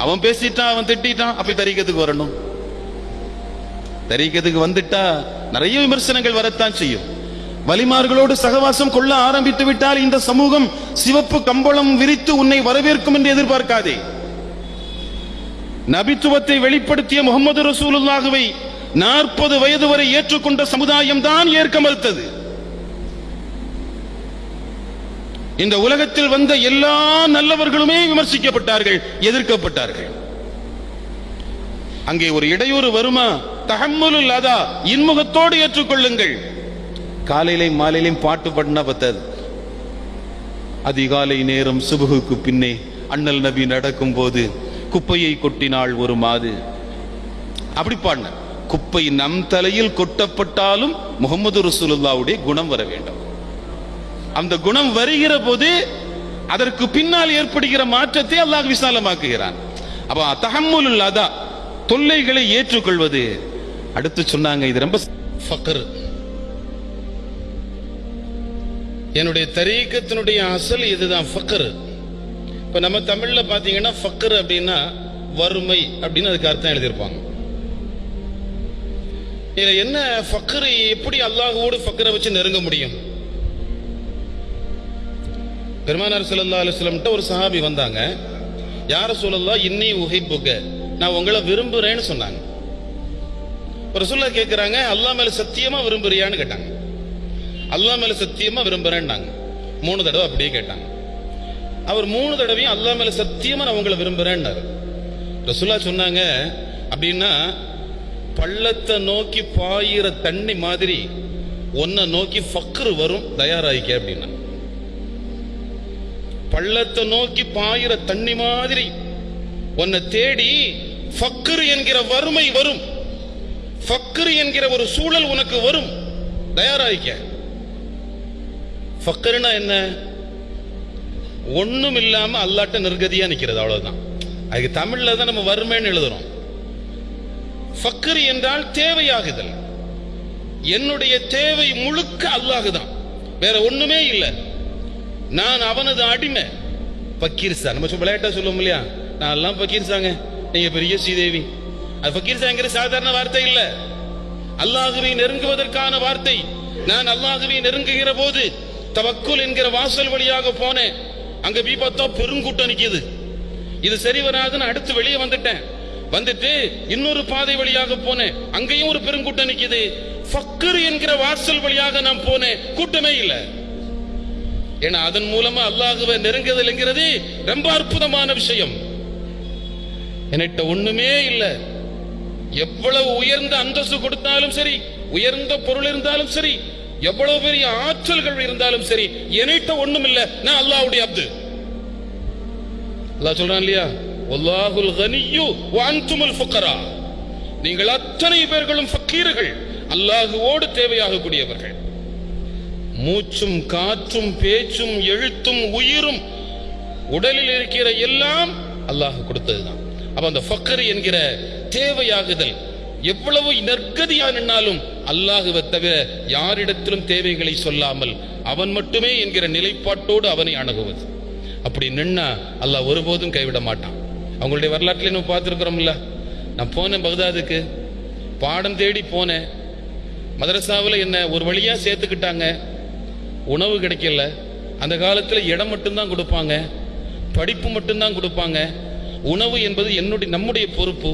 அவன் பேசிட்டான், அவன் திட்டான், அப்படி தரீக்கத்துக்கு வரணும். தரீக்கத்துக்கு வந்துட்டா நிறைய விமர்சனங்கள் வரத்தான் செய்யும். வலிமார்களோடு சகவாசம் கொள்ள ஆரம்பித்து விட்டால் இந்த சமூகம் சிவப்பு கம்பளம் விரித்து உன்னை வரவேற்கும் என்று எதிர்பார்க்காதே. நபித்துவத்தை வெளிப்படுத்திய முகமது ரசூலுல்லாஹுவை 40 வயது வரை ஏற்றுக்கொண்ட சமுதாயம் தான் ஏற்க மறுத்தது. இந்த உலகத்தில் வந்த எல்லா நல்லவர்களுமே விமர்சிக்கப்பட்டார்கள், எதிர்க்கப்பட்டார்கள். அங்கே ஒரு இடையூறு வருமா? தஹம்முலுல் அதா, இன்முகத்தோடு ஏற்றுக்கொள்ளுங்கள். காலையிலையும் மாலையிலையும் பாட்டு பாடினா பத்தாது. அதிகாலை நேரம் சுபுகுக்கு பின்னே அண்ணல் நபி நடக்கும் போது குப்பையை கொட்டினாள் ஒரு மாது, அப்படி பாடின. குப்பை நம் தலையில் கொட்டப்பட்டாலும் முகமது ரசூலுல்லாஹ்வுடைய குணம் வர வேண்டும். அந்த குணம் வருகிற போது அதற்கு பின்னால் ஏற்படுகிற மாற்றத்தை அல்லாஹ் விசாலமாக்குகிறான். அப்ப தஹம்முலுல் அதா, தொல்லைகளை ஏற்றுக்கொள்வது. அடுத்து சொன்னாங்க, இது ரொம்ப ஃபக்ர். என்னுடைய தரீக்கத்தினுடைய அசல் இதுதான், ஃபக்ர். இப்ப நம்ம தமிழ்ல பாத்தீங்கன்னா ஃபக்ர் அப்படின்னா வறுமை அப்படின்னு அதுக்கு அர்த்தம் எழுதியிருப்பாங்க. இதுல என்ன ஃபக்ர், எப்படி அல்லாஹ்வோடு ஃபக்ரை வச்சு நெருங்க முடியும்? பெருமானார் ஸல்லல்லாஹு அலைஹி வஸல்லம் ஒரு சஹாபி வந்தாங்க. யா ரசூலல்லாஹ் இன்னி உஹிப்புக, நான் உங்களை விரும்புறேன்னு சொன்னாங்க. ரசூலுல்லாஹ் கேட்கிறாங்க, அல்லாஹ் மேல சத்தியமா விரும்புறியான்னு கேட்டாங்க. அல்லாஹ் மேல சத்தியமா விரும்புறேன்னாங்க. 3 தடவை அப்படியே கேட்டாங்க. அவர் 3 தடவையும் அல்லாஹ் மேல சத்தியமா நான் உங்களை விரும்புறேன்னாரு. ரசூலுல்லாஹ் சொன்னாங்க, அப்படின்னா பள்ளத்தை நோக்கி பாயிற தண்ணி மாதிரி ஒன்ன நோக்கி ஃபக்ர் வரும், தயாராயிக்க அப்படின்னா. பள்ளத்தை நோக்கி பாயிற தண்ணி மாதிரி உன்னை தேடி ஃபக்ர் என்கிற வறுமை வரும், ஃபக்ர் என்கிற ஒரு சூழல் உனக்கு வரும், தயாராயிக்க. ஃபக்ர்னா என்ன? ஒண்ணும் இல்லாம அல்லாட்ட நிர்கதியா நிக்கிறது, அவ்வளவுதான். அதுக்கு தமிழ்ல தான் நம்ம வறுமைன்னு எழுதுறோம். ஃபக்ர் என்றால் தேவையாகுதல். என்னுடைய தேவை முழுக்க அல்லாஹ்தான், வேற ஒண்ணுமே இல்லை. நான் அவனது அடிமை. பக்கீர்சா, நம்ம விளையாட்டா சொல்லுவோம் இல்லையா, நான் எல்லாம் பக்கீர்சாங்க, நீங்க பெரிய ஸ்ரீதேவி. அது பக்கீர்சாங்கிற சாதாரண வார்த்தை இல்ல, அல்லாஹுவை நெருங்குவதற்கான வார்த்தை. நான் அல்லாஹுவை நெருங்குகிற போது தவக்குல் என்கிற வாசல் வழியாக போனேன். அங்க போய் பார்த்தா பெருங்கூட்டம் நிக்குது. இது சரி வராதுன்னு அடுத்து வெளியே வந்துட்டு இன்னொரு பாதை வழியாக போனேன். அங்கேயும் ஒரு பெருங்கூட்டம் நிக்குது. ஃபக்ர் என்கிற வாசல் வழியாக நான் போனேன், கூட்டமே இல்லை. ஏன்னா அதன் மூலமா அல்லாஹுவை நெருங்குதல் என்கிறது ரொம்ப அற்புதமான விஷயம். என்கிட்ட ஒண்ணுமே இல்லை, எவ்வளவு உயர்ந்த அந்தஸ்து கொடுத்தாலும் சரி, உயர்ந்த பொருள் இருந்தாலும் சரி, எவ்வளவு பெரிய ஆற்றல்கள் இருந்தாலும் சரி, என்கிட்ட ஒண்ணும் இல்லை, நான் அல்லாஹ்வுடைய அப்து. அல்லாஹ் சொல்றான் இல்லையா, வல்லாஹுல் கனியு வ அன்துமுல் ஃபுகரா, நீங்கள் அத்தனை பேர்களும் ஃபக்கீர்கள், அல்லாஹ்வோடு தேவையாக கூடியவர்கள். மூச்சும் காற்றும் பேச்சும் எழுத்தும் உயிரும் உடலில் இருக்கிற எல்லாம் அல்லாஹ் கொடுத்ததுதான். அப்ப அந்த ஃபக்ர் என்கிற தேவையாகுதல், எவ்வளவு நற்கதியா நின்னாலும் அல்லாஹுவை தவிர யாரிடத்திலும் தேவைகளை சொல்லாமல் அவன் மட்டுமே என்கிற நிலைப்பாட்டோடு அவனை அணுகுவது. அப்படி நின்னா அல்லாஹ் ஒருபோதும் கைவிட மாட்டான். அவங்களுடைய வரலாற்றில் நம்ம பார்த்துருக்கிறோம்ல. நான் போனேன் பக்தாதுக்கு, பாடம் தேடி போனேன். மதரசாவில் என்ன ஒரு வழியா சேர்த்துக்கிட்டாங்க. உணவு கிடைக்கல. அந்த காலத்தில் இடம் மட்டும்தான் கொடுப்பாங்க, படிப்பு மட்டும்தான் கொடுப்பாங்க. உணவு என்பது நம்முடைய பொறுப்பு.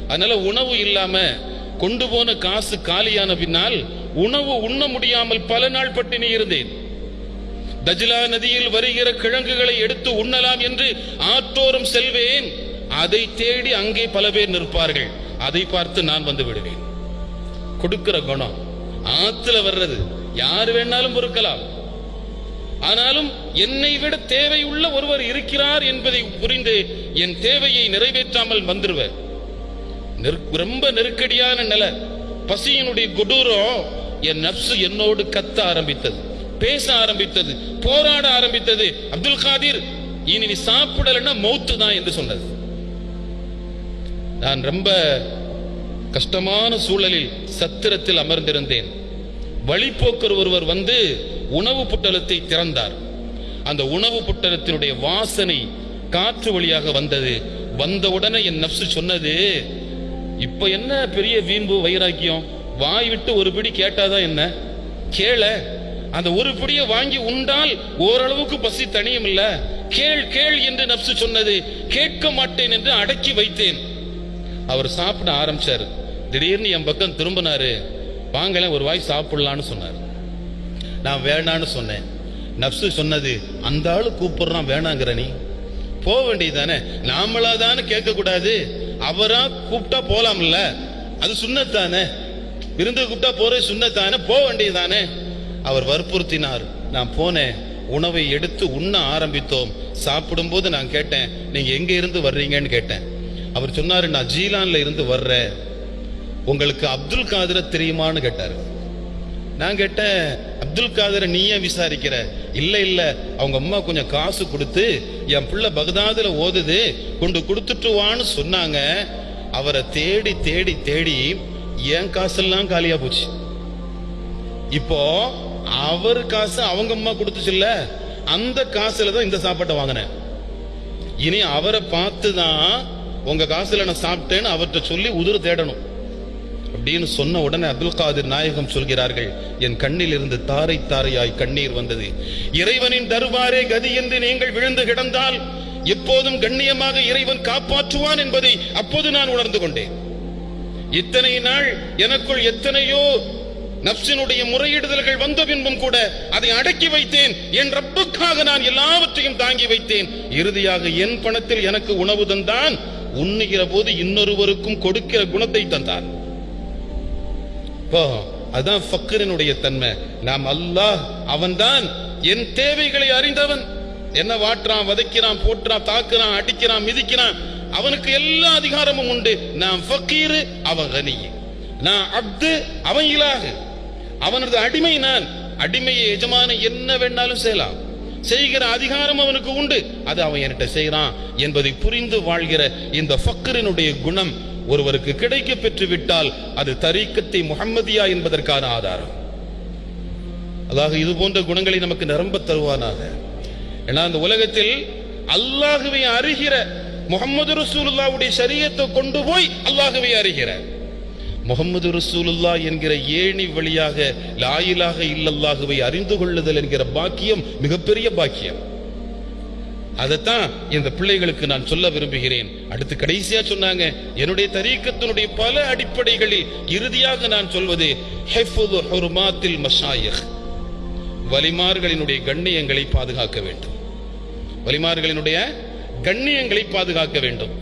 அதனால உணவு இல்லாம கொண்டு போன காசு காலியான பின்னால் உணவு உண்ண முடியாமல் பல நாள் பட்டினி இருந்தேன். தஜ்லா நதியில் வருகிற கிழங்குகளை எடுத்து உண்ணலாம் என்று ஆற்றோரம் செல்வேன். அதை தேடி அங்கே பல பேர் நிற்பார்கள். அதை பார்த்து நான் வந்து விடுவேன். கொடுக்கிற குணம் ஆத்துல வர்றது யார் வேணாலும் பொறுக்கலாம். ஆனாலும் என்னை விட தேவையுள்ள ஒருவர் இருக்கிறார் என்பதை புரிந்து என் தேவையை நிறைவேற்றாமல் வந்துருவேன். ரொம்ப நெருக்கடியான நிலை, பசியினுடைய கொடூரம், என் நப்சு என்னோடு கத்த ஆரம்பித்தது, பேச ஆரம்பித்தது, போராட ஆரம்பித்தது. அப்துல் காதிர், இனி நீ சாப்பிடலன்னா மௌத்து தான் என்று சொன்னது. நான் ரொம்ப கஷ்டமான சூழலில் சத்திரத்தில் அமர்ந்திருந்தேன். வழிபோக்கர் ஒருவர் வந்து உணவு புட்டலத்தை திறந்தார். அந்த உணவு புட்டலத்தினுடைய வாசனை காற்று வழியாக வந்தது. வந்த உடனே என் நப்சு சொன்னது, இப்ப என்ன பெரிய வீம்பு வைராக்கியம், வாய் விட்டு ஒரு பிடி கேட்டாதான் என்ன, கேள. அந்த ஒரு பிடியை வாங்கி உண்டால் ஓரளவுக்கு பசி தனியும் இல்ல, கேள் கேள் என்று நப்சு சொன்னது. கேட்க மாட்டேன் என்று அடக்கி வைத்தேன். அவர் சாப்பிட ஆரம்பிச்சாரு. திடீர்னு என் பக்கம் திரும்பினாரு. வாங்கல ஒரு வாய் சாப்பிடலான்னு சொன்னார். நான் வேணான்னு சொன்னேன். நப்சு சொன்னது, அந்த ஆளு கூப்பிடுறான் வேணாங்கிற, நீ போக வேண்டியதானே, நாமளா தானே கேட்க கூடாது, அவரா கூப்பிட்டா போலாம்ல, அது சுன்னத்தானே, விருந்து கூப்பிட்டா போற சுன்னத்தானே, போக வேண்டியதானே. அவர் வற்புறுத்தினார். நான் போனேன். உணவை எடுத்து உண்ண ஆரம்பித்தோம். சாப்பிடும் போது நான் கேட்டேன், நீங்க எங்க இருந்து வர்றீங்கன்னு கேட்டேன். அவர் சொன்னாரு, நான் ஜீலான்ல இருந்து வர்றேன். உங்களுக்கு அப்துல் காதரை தெரியுமான்னு கேட்டாரு. நான் கேட்டேன், அப்துல் காதரை நீ ஏன் விசாரிக்கிற? இல்ல இல்ல, அவங்க அம்மா கொஞ்சம் காசு கொடுத்து என் பிள்ளை பகதாதுல ஓதுது, கொண்டு கொடுத்துட்டு வான்னு சொன்னாங்க. அவரை தேடி தேடி தேடி என் காசெல்லாம் காலியா போச்சு. இப்போ அவர் காசு அவங்க அம்மா கொடுத்துச்சுல்ல, அந்த காசுல தான் இந்த சாப்பாட்டை வாங்கினேன். இனி அவரை பார்த்துதான் உங்க காசுல நான் சாப்பிட்டேன்னு அவர்கிட்ட சொல்லி உதிர தேடணும் அப்படின்னு சொன்ன உடனே அப்துல் காதிர் நாயகம் சொல்கிறார்கள், என் கண்ணில் இருந்து தாரை தாரையாய் கண்ணீர் வந்தது. இறைவனின் தர்பாரே கதி என்று நீங்கள் விழுந்து கிடந்தால் எப்போதும் கண்ணியமாக இறைவன் காப்பாற்றுவான் என்பதை அப்போது நான் உணர்ந்து கொண்டேன். இத்தனை நாள் எனக்குள் எத்தனையோ நப்சினுடைய முறையீடுதல்கள் வந்த பின்பும் கூட அதை அடக்கி வைத்தேன். என் ரப்புக்காக நான் எல்லாவற்றையும் தாங்கி வைத்தேன். இறுதியாக என் பணத்தில் எனக்கு உணவு தந்தான். உண்ணுகிற போது இன்னொருவருக்கும் கொடுக்கிற குணத்தை தந்தான். அதான் ஃபக்ரினுடைய தன்மை. நாம் அல்லாஹ், அவன்தான் என் தேவைகளை அறிந்தவன். என்ன வாட்டுறான், வதைக்கிறான், போட்டுறான், தாக்குறான், அடிக்கிறான், மிதிக்கிறான், அவனுக்கு எல்லா அதிகாரமும் உண்டு. நான் ஃபக்கீரு, அவன் கனி. நான் அப்து, அவன் இலாஹு. அவனது அடிமை நான். அடிமையை எஜமான என்ன வேணாலும் செய்யலாம், செய்கிற அதிகாரம் அவனுக்கு உண்டு. அது அவன் என்கிட்ட செய்யறான் என்பதை புரிந்து வாழ்கிற இந்த ஃபக்ரினுடைய குணம் ஒருவருக்கு கிடைக்க பெற்று விட்டால் அது தரீக்கத்தை முஹம்மதியா என்பதற்கான ஆதாரம். அல்லாஹ் இது போன்ற குணங்களை நமக்கு நிரம்ப தருவானாக. ஏன்னா அந்த உலகத்தில் அல்லாஹுவை அறிகிற, முஹம்மது ரசூலுல்லாஹ்வுடைய ஷரியத்தை கொண்டு போய் அல்லாஹுவை அறிகிற, முஹம்மது ரசூலுல்லாஹ் என்கிற ஏணி வழியாக லா இலாஹ இல்லல்லாஹுவை அறிந்து கொள்ளுதல் என்கிற பாக்கியம் மிகப்பெரிய பாக்கியம். அதைத்தான் இந்த பிள்ளைகளுக்கு நான் சொல்ல விரும்புகிறேன். அடுத்து கடைசியா சொன்னாங்க, என்னுடைய தரீக்கத்தினுடைய பல அடிப்படைகளில் இறுதியாக நான் சொல்வது ஹிஃபுது ஹுர்மாத்தில் மஷாயிக், வலிமார்களினுடைய கண்ணியங்களை பாதுகாக்க வேண்டும். வலிமார்களினுடைய கண்ணியங்களை பாதுகாக்க வேண்டும்.